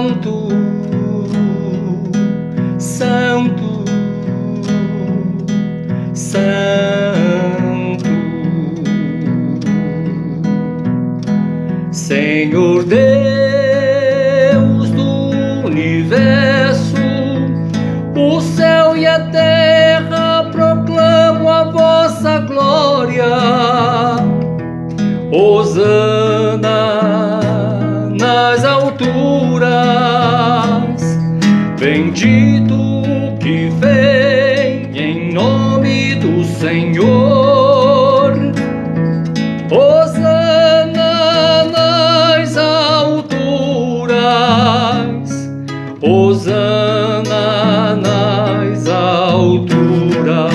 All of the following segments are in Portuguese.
Santo, Santo, Santo, Senhor Deus do universo, o céu e a terra proclamam a vossa glória. Hosana nas alturas, bendito que vem em nome do Senhor. Hosana nas alturas, Hosana nas alturas,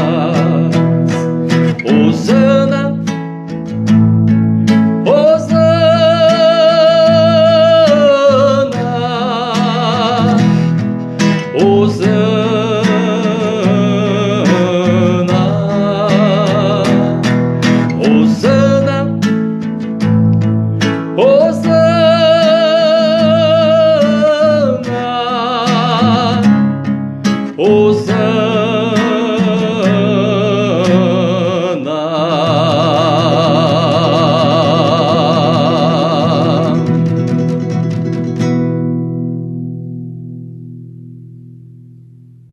Hosana, Hosana, Hosana.